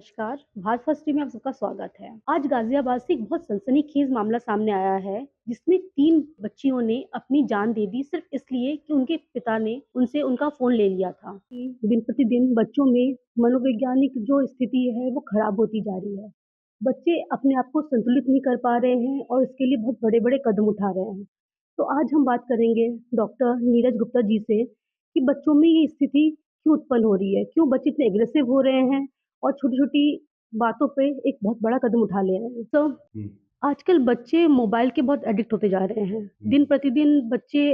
नमस्कार, भारत फर्स्ट में आप सबका स्वागत है। आज गाज़ियाबाद से एक बहुत सनसनीखेज़ मामला सामने आया है, जिसमें 3 बच्चियों ने अपनी जान दे दी सिर्फ़ इसलिए कि उनके पिता ने उनसे उनका फ़ोन ले लिया था। कि दिन-प्रतिदिन बच्चों में मनोवैज्ञानिक जो स्थिति है, वो खराब होती जा रही है। बच्चे अपने आप को संतुलित नहीं कर पा रहे हैं और इसके लिए बहुत बड़े-बड़े कदम उठा रहे हैं। तो आज हम बात करेंगे डॉक्टर नीरज गुप्ता जी से कि बच्चों में ये स्थिति क्यों उत्पन्न हो रही है? क्यों बच्चे इतने एग्रेसिव हो रहे हैं और छोटी-छोटी बातों पे एक बहुत बड़ा कदम उठा ले रहे हैं। तो हुँ, आजकल बच्चे मोबाइल के बहुत एडिक्ट होते जा रहे हैं। हुँ। दिन-प्रतिदिन बच्चे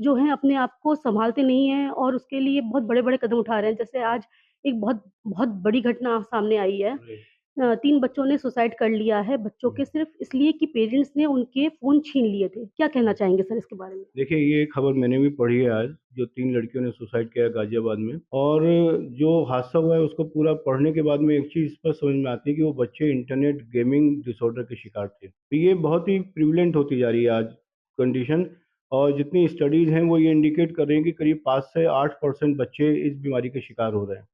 जो हैं अपने आप को सँभालते नहीं हैं और उसके लिए बहुत बड़े-बड़े कदम उठा रहे हैं। जैसे आज एक बहुत बहुत बड़ी घटना सामने आई है। राइट। 3 बच्चों ने सुसाइड कर लिया है, बच्चों हुँ, के सिर्फ़ इसलिए कि पेरेंट्स ने उनके फ़ोन छीन लिए थे। क्या कहना हुँ। चाहेंगे सर इसके बारे में? देखिए, ये खबर मैंने भी पढ़ी है आज, जो 3 लड़कियों ने सुसाइड किया है गाज़ियाबाद में और जो हादसा हुआ है उसको पूरा पढ़ने के बाद में एक चीज़ स्पष्ट समझ में आती है कि वो बच्चे इंटरनेट गेमिंग डिसऑर्डर के शिकार थे। तो ये बहुत ही प्रिवेलेंट होती जा रही है आज कंडीशन और जितनी स्टडीज़ हैं वो ये इंडिकेट कर रही हैं कि करीब 5 से 8% बच्चे इस बीमारी के शिकार हो रहे हैं।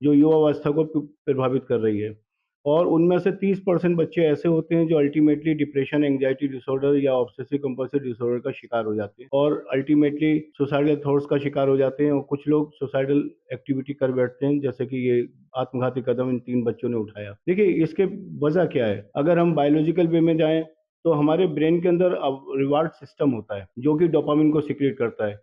जो युवावस्था को प्रभावित कर रही है। और उनमें से 30% बच्चे ऐसे होते हैं जो अल्टीमेटली डिप्रेशन, एंग्जायटी डिसऑर्डर या ऑब्सेसिव कंपल्सिव डिसऑर्डर का शिकार हो जाते हैं और अल्टीमेटली सुसाइडल थॉट्स का शिकार हो जाते हैं और कुछ लोग सुसाइडल एक्टिविटी कर बैठते हैं, जैसे कि ये आत्मघाती कदम इन 3 बच्चों ने उठाया। देखिए, इसके वजह क्या है? अगर हम बायोलॉजिकल वे में जाएँ, तो हमारे ब्रेन के अंदर अब रिवार्ड सिस्टम होता है, जो कि डोपामाइन को सीक्रेट करता है।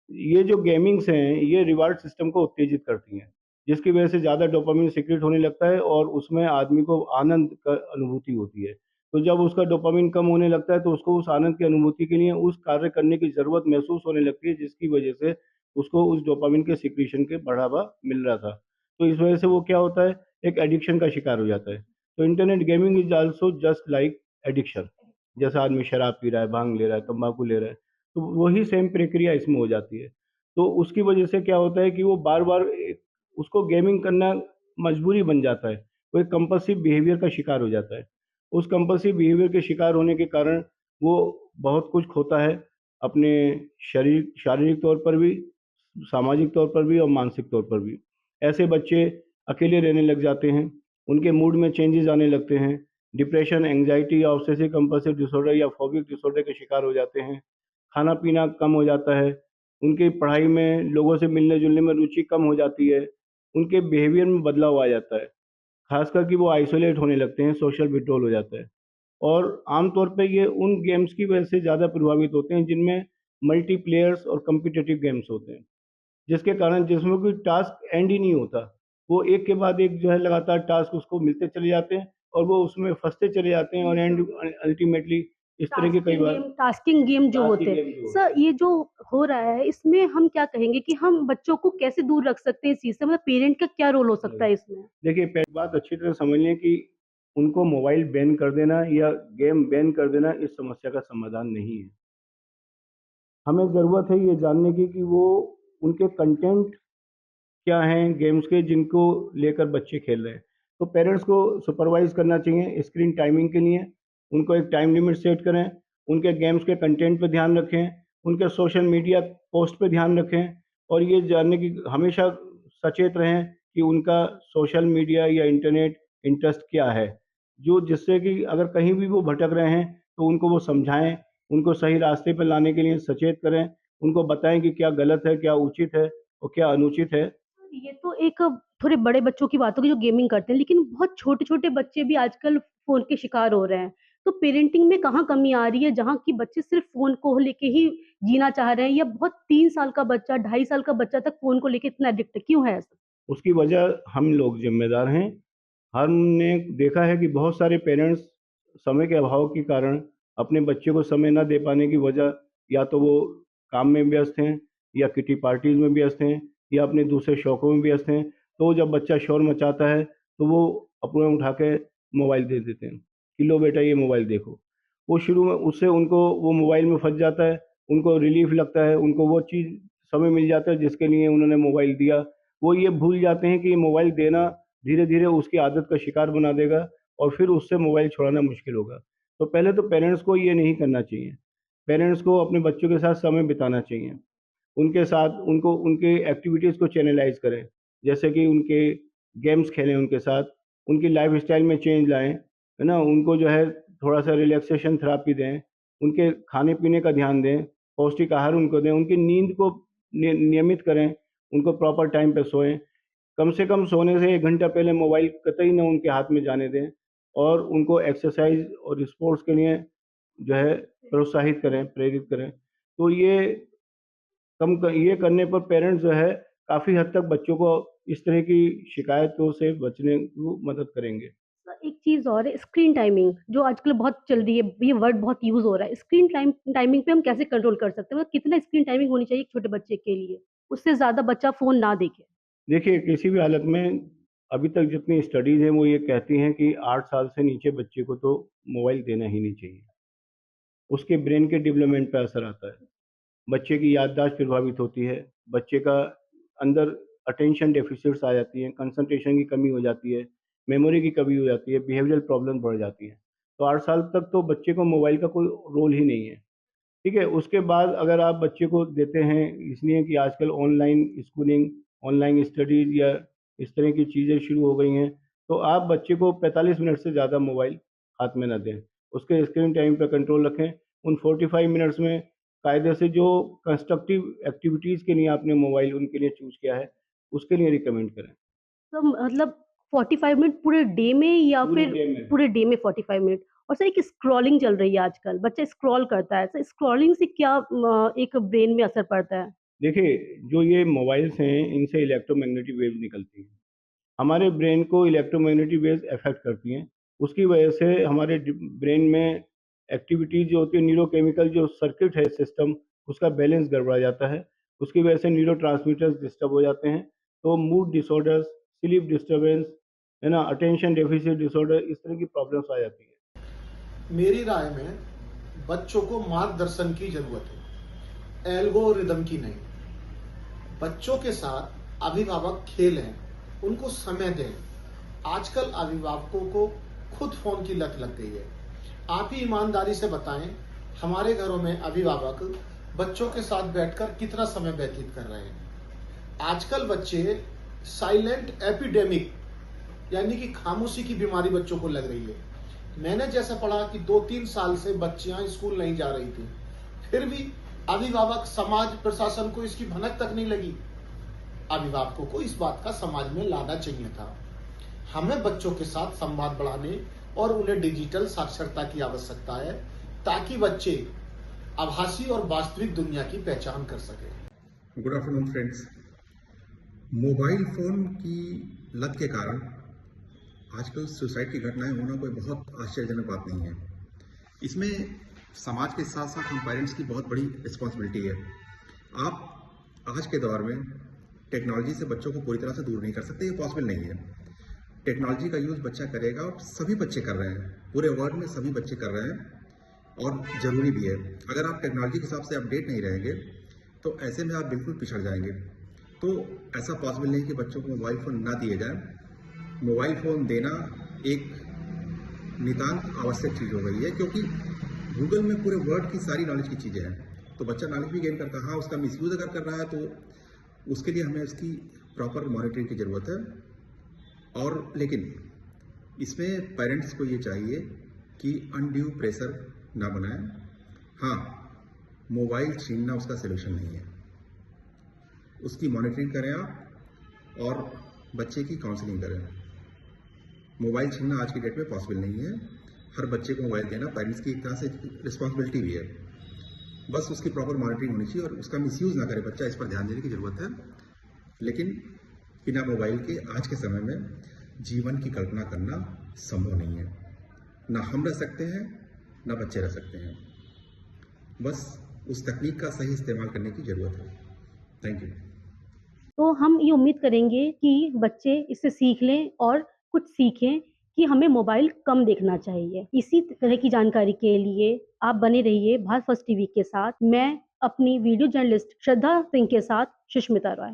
ये जो गेमिंग्स हैं, ये रिवार्ड सिस्टम को उत्तेजित करती हैं। जिसकी वजह से ज़्यादा डोपामाइन सीक्रेट होने लगता है और उसमें आदमी को आनंद का अनुभूति होती है। तो जब उसका डोपामाइन कम होने लगता है तो उसको उस आनंद की अनुभूति के लिए उस कार्य करने की ज़रूरत महसूस होने लगती है, जिसकी वजह से उसको उस डोपामाइन के सीक्रेशन के बढ़ावा मिल रहा था। तो इस वजह से वो क्या होता है, एक एडिक्शन का शिकार हो जाता है। तो internet gaming is also just like addiction. जैसा आदमी शराब पी रहा है, भांग ले रहा है, तम्बाकू ले रहा है, तो वही सेम प्रक्रिया इसमें हो जाती है। तो उसकी वजह से क्या होता है कि वो बार-बार उसको गेमिंग करना मजबूरी बन जाता है। वो एक कंपल्सिव बिहेवियर का शिकार हो जाता है। उस कंपल्सिव बिहेवियर के शिकार होने के कारण वो बहुत कुछ खोता है, अपने शारीरिक तौर पर भी, सामाजिक तौर पर भी और मानसिक तौर पर भी। ऐसे बच्चे अकेले रहने लग जाते हैं, उनके मूड में चेंजेज़ आने लगते हैं, डिप्रेशन, एंग्ज़ायटी या ऑब्सेसिव कंपल्सिव डिसऑर्डर या फोबिक डिसऑर्डर के शिकार हो जाते हैं। खाना-पीना कम हो जाता है, उनकी पढ़ाई में लोगों से मिलने-जुलने में रुचि कम हो जाती है, उनके बिहेवियर में बदलाव आ जाता है। ख़ासकर कि वो आइसोलेट होने लगते हैं, सोशल विथड्रॉल हो जाता है। और आम तौर पे ये उन गेम्स की वजह से ज़्यादा प्रभावित होते हैं जिनमें मल्टीप्लेयर्स और कॉम्पिटिटिव गेम्स होते हैं। जिसके कारण जिसमें कोई टास्क एंड ही नहीं होता। वो एक के बाद एक जो है लगातार टास्क उसको मिलते चले जाते हैं और वो उसमें फँसते चले जाते हैं और अल्टीमेटली इस तरह के कई बार टास्किंग गेम जो टास्क की होते हैं। गेम जो होते सर हैं। ये जो हो रहा है इसमें हम क्या कहेंगे कि हम बच्चों को कैसे दूर रख सकते हैं इस चीज़ से? मतलब पेरेंट का क्या रोल हो सकता हुँ। है इसमें? देखिए, पहली बात अच्छी तरह समझ लें कि उनको मोबाइल बैन कर देना या गेम बैन कर देना इस समस्या का समाधान नहीं है। हमें ज़रूरत है ये जानने की कि वो उनके कंटेंट क्या हैं गेम्स के जिनको लेकर बच्चे खेल रहे हैं। तो पेरेंट्स को सुपरवाइज़ करना चाहिए स्क्रीन टाइमिंग के लिए, उनको एक टाइम लिमिट सेट करें, उनके गेम्स के कंटेंट पे ध्यान रखें, उनके सोशल मीडिया पोस्ट पे ध्यान रखें और ये जानने की हमेशा सचेत रहें कि उनका सोशल मीडिया या इंटरनेट इंटरेस्ट क्या है। जो जिससे कि अगर कहीं भी वो भटक रहे हैं, तो उनको वो समझाएँ, उनको सही रास्ते पे लाने के लिए सचेत करें, उनको बताएँ कि क्या गलत है, क्या उचित है और क्या अनुचित है। ये तो एक थोड़े बड़े बच्चों की बात होगी जो गेमिंग करते हैं, लेकिन बहुत छोटे-छोटे बच्चे भी आजकल फ़ोन के शिकार हो रहे हैं। तो पेरेंटिंग में कहाँ कमी आ रही है जहाँ कि बच्चे सिर्फ़ फ़ोन को लेके ही जीना चाह रहे हैं या बहुत 3 साल का बच्चा, 2.5 साल का बच्चा तक फ़ोन को लेके इतना एडिक्ट है, क्यों है ऐसा? उसकी वजह हम लोग ज़िम्मेदार हैं। हमने देखा है कि बहुत सारे पेरेंट्स समय के अभाव के कारण अपने बच्चे को समय ना दे पाने की वजह या तो वो काम में व्यस्त हैं या किटी पार्टीज़ में व्यस्त हैं या अपने दूसरे शौकों में व्यस्त हैं। तो जब बच्चा शोर मचाता है, तो वो अपना उठा के मोबाइल दे देते हैं कि लो बेटा ये मोबाइल देखो। वो शुरू में उससे उनको वो मोबाइल में फँस जाता है, उनको रिलीफ़ लगता है, उनको वो चीज़ समय मिल जाता है जिसके लिए उन्होंने मोबाइल दिया। वो ये भूल जाते हैं कि ये मोबाइल देना धीरे-धीरे उसकी आदत का शिकार बना देगा और फिर उससे मोबाइल छुड़ाना मुश्किल होगा। तो पहले तो पेरेंट्स को ये नहीं करना चाहिए। पेरेंट्स को अपने बच्चों के साथ समय बिताना चाहिए। उनके साथ उनको उनके एक्टिविटीज़ को चैनलाइज़ करें। जैसे कि उनके गेम्स खेलें उनके साथ, उनकी लाइफ़स्टाइल में चेंज लाएँ, है ना? उनको जो है थोड़ा-सा रिलैक्सेशन थेरेपी दें, उनके खाने-पीने का ध्यान दें, पौष्टिक आहार उनको दें, उनकी नींद को नियमित करें, उनको प्रॉपर टाइम पे सोएँ। कम से कम सोने से 1 घंटा पहले मोबाइल कतई ना उनके हाथ में जाने दें और उनको एक्सरसाइज़ और स्पोर्ट्स के लिए जो है प्रोत्साहित करें, प्रेरित करें। तो ये करने पर पेरेंट्स जो है काफ़ी हद तक बच्चों को इस तरह की शिकायतों से बचने को मदद करेंगे। एक चीज़ और है स्क्रीन टाइमिंग जो आजकल बहुत चल रही है, ये वर्ड बहुत यूज़ हो रहा है। टाइमिंग पे हम कैसे कंट्रोल कर सकते हैं? मतलब कितना स्क्रीन टाइमिंग होनी चाहिए एक छोटे बच्चे के लिए? उससे ज़्यादा बच्चा फ़ोन ना देखे। देखिए, किसी भी हालत में अभी तक जितनी स्टडीज़ हैं वो ये कहती हैं कि 8 साल से नीचे बच्चे को तो मोबाइल देना ही नहीं चाहिए। उसके ब्रेन के डेवलपमेंट पे असर आता है। बच्चे की याददाश्त प्रभावित होती है, बच्चे का अंदर अटेंशन डेफ़िसिट्स आ जाती हैं, कंसंट्रेशन की कमी हो जाती है, मेमोरी की कमी हो जाती है, बिहेवियरल प्रॉब्लम बढ़ जाती हैं। तो 8 साल तक तो बच्चे को मोबाइल का कोई रोल ही नहीं है, ठीक है? उसके बाद अगर आप बच्चे को देते हैं इसलिए कि आजकल ऑनलाइन स्कूलिंग, ऑनलाइन स्टडीज़ या इस तरह की चीज़ें शुरू हो गई हैं, तो आप बच्चे को 45 मिनट से ज़्यादा मोबाइल हाथ में ना दें। उसके स्क्रीन टाइम पे कंट्रोल रखें। उन 45 मिनट्स में कायदे से जो कंस्ट्रक्टिव एक्टिविटीज़ के लिए आपने मोबाइल उनके लिए चूज़ किया है, उसके लिए रिकमेंड करें। तो मतलब 45 मिनट पूरे डे में या पूरे फिर डे में। पूरे डे में 45 मिनट? और सर एक स्क्रॉलिंग चल रही है आजकल, बच्चा स्क्रॉल करता है, तो स्क्रॉलिंग से क्या एक ब्रेन में असर पड़ता है? देखिए, जो ये मोबाइल्स हैं, इनसे इलेक्ट्रोमैग्नेटिक वेव्स निकलती हैं। हमारे ब्रेन को इलेक्ट्रोमैग्नेटिक वेव्स अफ़ेक्ट करती हैं। उसकी वजह से हमारे ब्रेन में एक्टिविटीज़ जो होती है न्यूरोकेमिकल जो सर्किट है सिस्टम उसका बैलेंस गड़बड़ा जाता है। उसकी वजह से न्यूरोट्रांसमीटर्स डिस्टर्ब हो जाते हैं। तो मूड डिसऑर्डर्स, स्लीप डिस्टर्बेंस, है ना? अटेंशन डेफिसिट डिसऑर्डर इस तरह की प्रॉब्लम्स आ जाती हैं। मेरी राय में बच्चों को मार्गदर्शन की जरूरत है, एल्गोरिदम की नहीं। बच्चों के साथ अभिभावक खेलें, उनको समय दें। आजकल अभिभावकों को खुद फोन की लत लग गई है। आप ही ईमानदारी से बताएं, हमारे घरों में अभिभावक बच्चों के साथ बैठकर कितना समय व्यतीत कर रहे हैं। आजकल बच्चे साइलेंट एपिडेमिक यानी कि खामोशी की बीमारी बच्चों को लग रही है। मैंने जैसा पढ़ा कि 2-3 साल से बच्चियां स्कूल नहीं जा रही थी, फिर भी अभिभावक, समाज, प्रशासन को इसकी भनक तक नहीं लगी। अभिभावकों को इस बात का समाज में लाना चाहिए था। हमें बच्चों के साथ संवाद बढ़ाने और उन्हें डिजिटल साक्षरता की आवश्यकता है ताकि बच्चे आभासी और वास्तविक दुनिया की पहचान कर सके। Good afternoon friends. Mobile phone की लत के कारण आजकल सुसाइड की घटनाएं होना कोई बहुत आश्चर्यजनक बात नहीं है। इसमें समाज के साथ साथ हम पेरेंट्स की बहुत बड़ी रिस्पॉन्सिबिलिटी है। आप आज के दौर में टेक्नोलॉजी से बच्चों को पूरी तरह से दूर नहीं कर सकते, ये पॉसिबल नहीं है। टेक्नोलॉजी का यूज़ बच्चा करेगा और सभी बच्चे कर रहे हैं, पूरे वर्ल्ड में सभी बच्चे कर रहे हैं और ज़रूरी भी है। अगर आप टेक्नोलॉजी के हिसाब से अपडेट नहीं रहेंगे तो ऐसे में आप बिल्कुल पिछड़ जाएंगे। तो ऐसा पॉसिबल नहीं कि बच्चों को मोबाइल फ़ोन ना दिए जाए। मोबाइल फ़ोन देना एक नितांत आवश्यक चीज़ हो गई है, क्योंकि गूगल में पूरे वर्ल्ड की सारी नॉलेज की चीज़ें हैं। तो बच्चा नॉलेज भी गेन करता है। हाँ, उसका मिसयूज़ अगर कर रहा है तो उसके लिए हमें उसकी प्रॉपर मॉनिटरिंग की ज़रूरत है। और लेकिन इसमें पेरेंट्स को ये चाहिए कि अनड्यू प्रेशर ना बनाएं। हाँ, मोबाइल छीनना उसका सलूशन नहीं है। उसकी मॉनिटरिंग करें आप और बच्चे की काउंसलिंग करें। मोबाइल छीनना आज की डेट में पॉसिबल नहीं है। हर बच्चे को मोबाइल देना पेरेंट्स की एक तरह से रिस्पॉन्सिबिलिटी भी है। बस उसकी प्रॉपर मॉनिटरिंग होनी चाहिए और उसका मिसयूज़ ना करे बच्चा, इस पर ध्यान देने की ज़रूरत है। लेकिन बिना मोबाइल के आज के समय में जीवन की कल्पना करना संभव नहीं है। ना हम रह सकते हैं, ना बच्चे रह सकते हैं। बस उस तकनीक का सही इस्तेमाल करने की ज़रूरत है। Thank you. तो हम ये उम्मीद करेंगे कि बच्चे इससे सीख लें और कुछ सीखें कि हमें मोबाइल कम देखना चाहिए। इसी तरह की जानकारी के लिए आप बने रहिए भारत फर्स्ट टीवी के साथ। मैं अपनी वीडियो जर्नलिस्ट श्रद्धा सिंह के साथ सुष्मिता रॉय।